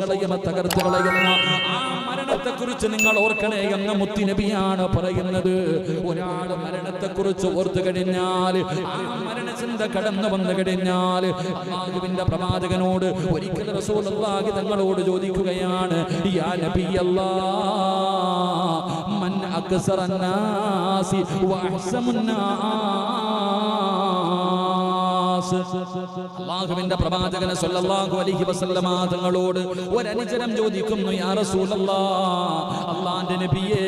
കളയുന്ന തകർത്ത് കളയുന്ന ആ മരണത്തെക്കുറിച്ച് നിങ്ങൾ ഓർക്കണേ എന്ന് മുത്തുനബിയാണ് പറയുന്നത്. ഒരാൾ മരണത്തെക്കുറിച്ച് ഓർത്തു കഴിഞ്ഞാൽ, ആ മരണചിന്ത കടന്നു വന്നു കഴിഞ്ഞാൽ, അല്ലാഹുവിന്റെ പ്രവാചകനോട് ഒരിക്കൽ റസൂലുള്ളാഹി തങ്ങളോട് ചോദിക്കുകയാണ്, യാ നബിയല്ലാഹ് മൻ അക്സറൻ നാസി വഅഹ്സമുൻ നാസ്. അല്ലാഹുവിന്റെ പ്രവാചകൻ സല്ലല്ലാഹു അലൈഹി വസല്ലമ തങ്ങളോട് ഒരനുചരം ചോദിക്കുന്നു, യാ റസൂലല്ലാഹ്, അല്ലാഹുവിന്റെ നബിയേ,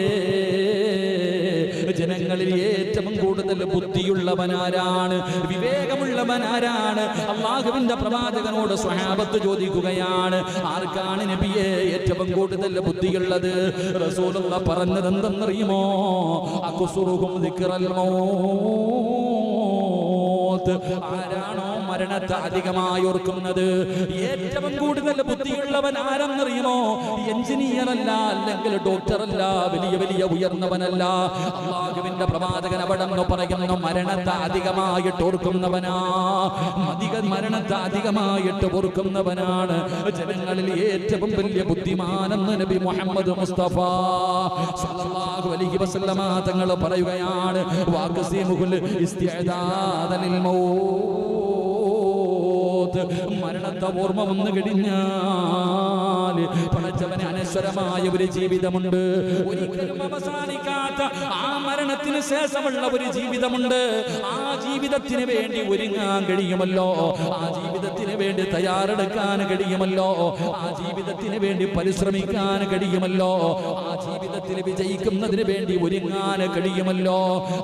ജനങ്ങളിൽ ഏറ്റവും കൂടുതൽ ബുദ്ധിയുള്ളവനാരാണ്, വിവേകമുള്ളവനാരാണ്? അല്ലാഹുവിന്റെ പ്രവാചകനോട് സ്വഹാബത്ത് ചോദിക്കുകയാണ്, ആർക്കാണ് നബിയെ ഏറ്റവും കൂടുതൽ ബുദ്ധിയുള്ളത്? റസൂലുള്ളാഹി പറഞ്ഞത് എന്തെന്നറിയുമോ? അക്സുറുഹും ദിക്റൽ മൗത്ത്. ആരാണോ മരണത്തെ അധികമായി ഓർക്കുന്നത്, ഏറ്റവും കൂടുതൽ ബുദ്ധിയുള്ളവൻ ആരെന്നറിയുമോ? എഞ്ചിനീയർ അല്ല, അല്ലെങ്കിൽ ഡോക്ടർ അല്ല, വലിയ വലിയ ഉയർന്നവനല്ല. അല്ലാഹുവിന്റെ പ്രവാചകൻ അവിടെ പറയുന്നു, മരണത്തെ അധികമായിട്ട് ഓർക്കുന്നവനാ, മരണത്തെ അധികമായിട്ട് ഓർക്കുന്നവനാണ് ജനങ്ങളിൽ ഏറ്റവും വലിയ ബുദ്ധിമാനെന്ന് നബി മുഹമ്മദ് മുസ്തഫ സല്ലല്ലാഹു അലൈഹി വസല്ലമ തങ്ങൾ പറയുകയാണ്, വാഖസിമുൽ ഇസ്തിഅദാദ ലിൽ മൗത്ത്. മരണത്തെ ഓർമ്മ വന്നു കഴിഞ്ഞാൽ പടച്ചവന് അനശ്വരമായ ഒരു ജീവിതമുണ്ട്, ഒരിക്കലും അവസാനിക്കാത്ത ആ മരണത്തിന് ശേഷമുള്ള ഒരു ജീവിതമുണ്ട്. ആ ജീവിതത്തിന് വേണ്ടി ഒരുങ്ങാൻ കഴിയുമല്ലോ, ആ ജീവിതത്തിന് വേണ്ടി തയ്യാറെടുക്കാൻ കഴിയുമല്ലോ, ആ ജീവിതത്തിന് വേണ്ടി പരിശ്രമിക്കാൻ കഴിയുമല്ലോ, ആ ജീവിതത്തിൽ വിജയിക്കുന്നതിന് വേണ്ടി ഒരുങ്ങാൻ കഴിയുമല്ലോ.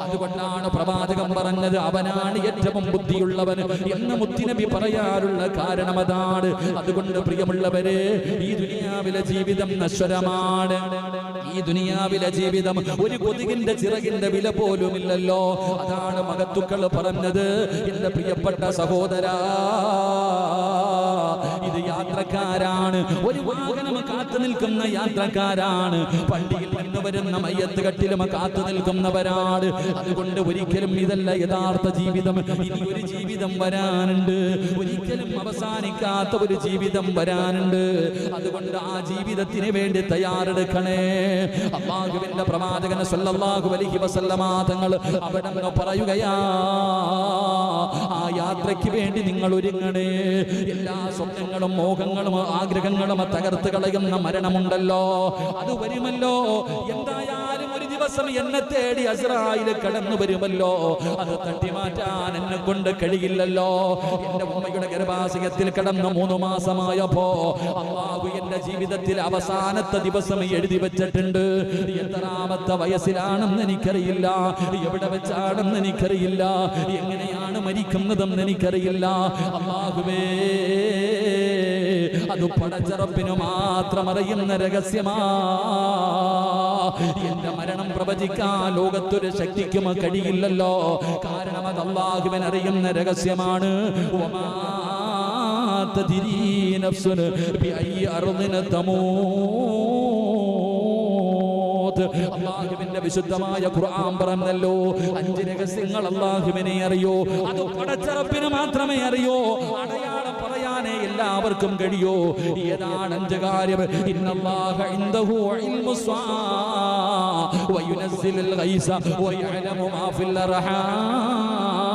അതുകൊണ്ടാണ് പ്രവാചകൻ പറഞ്ഞത്, അവനാണ് ഏറ്റവും ബുദ്ധിയുള്ളവൻ എന്ന് മുത്തുനബി പറയാറുള്ള കാരണം അതാണ്. അതുകൊണ്ട് പ്രിയമുള്ളവരെ, ഈ ദുനിയാവിലെ ജീവിതം നശ്വരമാണ്. ഈ ദുനിയാവിലെ ജീവിതം ഒരു കൊതുകിന്റെ ചിറകിന്റെ വില പോലുമില്ലല്ലോ. അതാണ് മഹത്തുക്കൾ പറഞ്ഞത്, എന്റെ പ്രിയപ്പെട്ട സഹോദരാ, ഇത് യാത്രക്കാരാണ്, ഒരു വാഹനം കാത്തു നിൽക്കുന്ന യാത്രക്കാരാണ്, പള്ളിയിൽ നിന്ന് വരുന്ന മയ്യത്ത് കട്ടിലും കാത്തു നിൽക്കുന്നവരാണ്. അതുകൊണ്ട് ഒരിക്കലും ഇതല്ല യഥാർത്ഥ ജീവിതം. ഇനി ഒരു ജീവിതം വരാനുണ്ട്, ഒരിക്കലും അവസാനിക്കാത്ത ഒരു ജീവിതം വരാനുണ്ട്. അതുകൊണ്ട് ആ ജീവിതത്തിന് വേണ്ടി തയ്യാറെടുക്കണേ. അല്ലാഹുവിന്റെ പ്രവാചകൻ സല്ലല്ലാഹു അലൈഹി വസല്ലമ തങ്ങൾ അവിടെ പറയുകയാ, ആ യാത്രയ്ക്ക് വേണ്ടി നിങ്ങൾ ഒരുങ്ങണേ. എല്ലാ സ്വപ്നങ്ങളും മോഹങ്ങളും ആഗ്രഹങ്ങളും തകർത്ത് കളയുന്ന മരണമുണ്ടല്ലോ, അത് വരുമല്ലോ. എന്തായാലും ഒരു ദിവസം എന്നെ തേടി അസ്രായിൽ കടന്നു വരുമല്ലോ, അത് തട്ടിമാറ്റാൻ എന്നെ കൊണ്ട് കഴിയില്ലല്ലോ. എന്റെ ഉമ്മയുടെ ഗർഭാശയത്തിൽ കടന്ന് 3 മാസമായപ്പോ അല്ലാഹു എന്റെ ജീവിതത്തിൽ അവസാനത്തെ ദിവസം എഴുതി വെച്ചിട്ടുണ്ട്. എത്രാമത്തെ വയസ്സിലാണെന്ന് എനിക്കറിയില്ല, എവിടെ വെച്ചാണെന്ന് എനിക്കറിയില്ല, എങ്ങനെയാണ് മരിക്കുന്നതെന്ന് എനിക്കറിയില്ല. അല്ലാഹുവേ, അത് പടച്ചറപ്പിന് മാത്രം അറിയുന്ന രഹസ്യമാ. എന്റെ മരണം പ്രവചിക്കാൻ ലോകത്തൊരു ശക്തിക്കും കഴിയില്ലല്ലോ, കാരണം അത് അല്ലാഹുവിന് അറിയുന്ന രഹസ്യമാണ്. അല്ലാഹുവിന്റെ വിശുദ്ധമായ ഖുർആൻ പറഞ്ഞല്ലോ, 5 രഹസ്യങ്ങൾ അല്ലാഹുവിനെ അറിയോ, അത് പടച്ചറപ്പിന് മാത്രമേ അറിയോ. അടയാളം പറയാനേ എല്ലാവർക്കും കഴിയോ. ഏതാണ് 5 കാര്യം? ഇന്നല്ലാഹ ഇൻദഹു ഇൽമുസ്സാ വയുനസ്സിലുൽ ഗൈസ വയഅലമു മാ ഫിൽ അർഹാം.